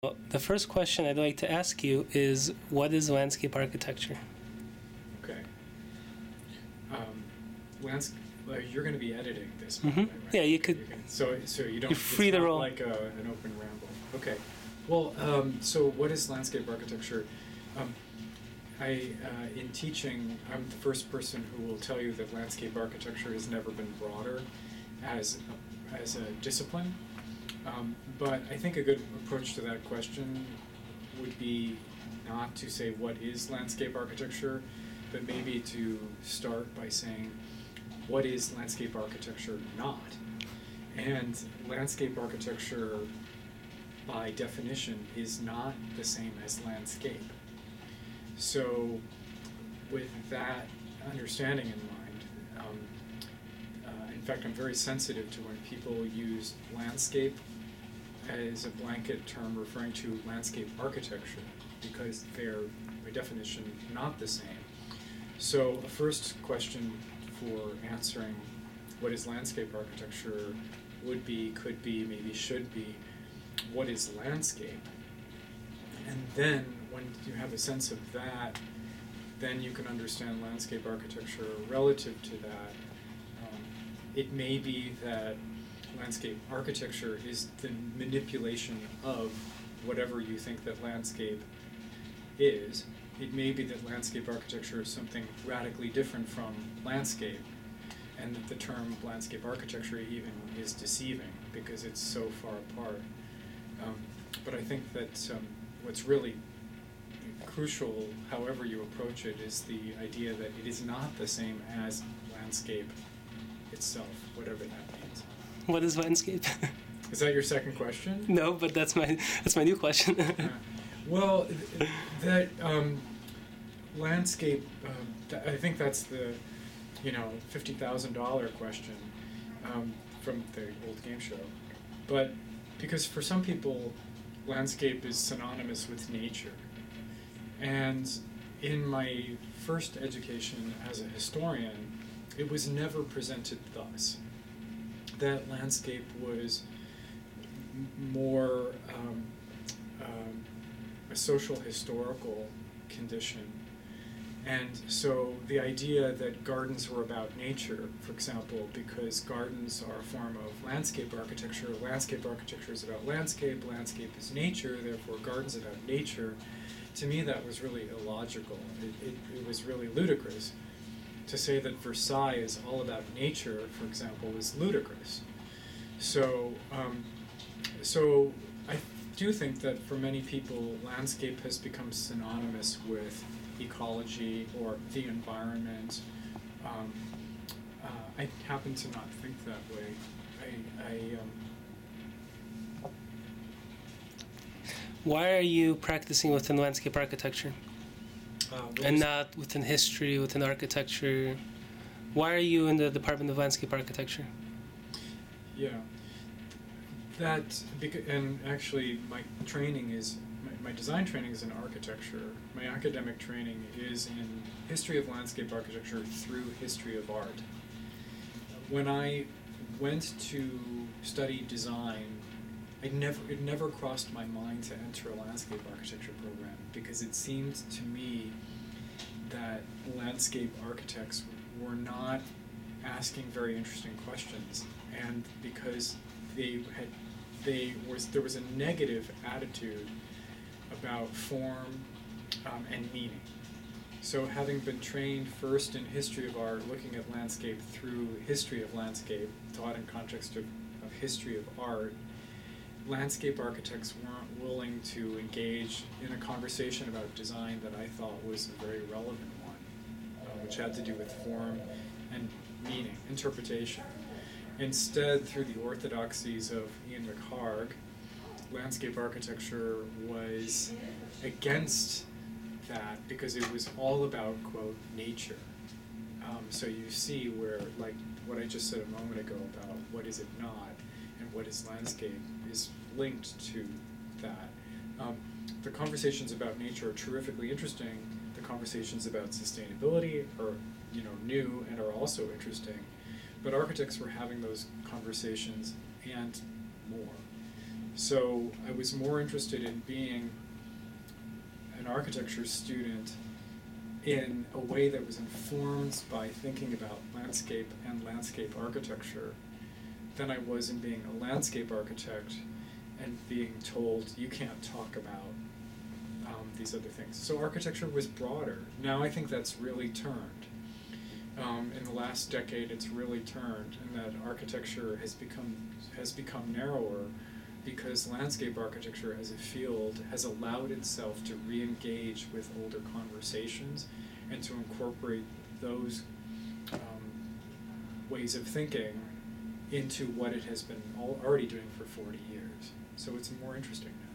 Well, the first question I'd like to ask you is, what is landscape architecture? Okay. Um, lands- you're going to be editing this, Mm-hmm. right? Yeah, you could. So you don't. You're free it's to not roll. like an open ramble. Okay. Well, so what is landscape architecture? Um, in teaching, I'm the first person who will tell you that landscape architecture has never been broader as a discipline. But I think a good approach to that question would be not to say what is landscape architecture, but maybe to start by saying what is landscape architecture not. And landscape architecture, by definition, is not the same as landscape. So with that understanding in mind, in fact, I'm very sensitive to when people use landscape as a blanket term referring to landscape architecture, because they're, by definition, not the same. So a first question for answering what is landscape architecture would be, could be, maybe should be, what is landscape? And then, when you have a sense of that, then you can understand landscape architecture relative to that. It may be that landscape architecture is the manipulation of whatever you think that landscape is. It may be that landscape architecture is something radically different from landscape, and that the term landscape architecture even is deceiving because it's so far apart. But I think that what's really crucial, however you approach it, is the idea that it is not the same as landscape itself, whatever that means. What is landscape? Is that your second question? No, but that's my new question. Well, that landscape, I think that's the $50,000 question from the old game show. But because for some people, landscape is synonymous with nature. And in my first education as a historian, it was never presented thus. That landscape was more a social historical condition. And so the idea that gardens were about nature, for example, because gardens are a form of landscape architecture is about landscape is nature, therefore gardens about nature, to me that was really illogical. It was really ludicrous. To say that Versailles is all about nature, for example, is ludicrous. So I do think that for many people, landscape has become synonymous with ecology or the environment. I happen to not think that way. Why are you practicing within landscape architecture and not within history, within architecture? Why are you in the Department of Landscape Architecture? Yeah, and actually my training is, my design training is in architecture. My academic training is in history of landscape architecture through history of art. When I went to study design, it never crossed my mind to enter a landscape architecture program, because it seemed to me that landscape architects were not asking very interesting questions, and because there was a negative attitude about form and meaning. So having been trained first in history of art, looking at landscape through history of landscape, taught in context of history of art, landscape architects weren't willing to engage in a conversation about design that I thought was a very relevant one, which had to do with form and meaning, interpretation. Instead, through the orthodoxies of Ian McHarg, landscape architecture was against that because it was all about, quote, nature. So you see where, like what I just said a moment ago about what is it not and what is landscape is linked to that. The conversations about nature are terrifically interesting. The conversations about sustainability are, new and are also interesting. But architects were having those conversations and more. So I was more interested in being an architecture student in a way that was informed by thinking about landscape and landscape architecture than I was in being a landscape architect and being told you can't talk about these other things. So architecture was broader. Now I think that's really turned. In the last decade, it's really turned, and that architecture has become narrower because landscape architecture as a field has allowed itself to re-engage with older conversations and to incorporate those ways of thinking into what it has been already doing for 40 years. So it's more interesting now.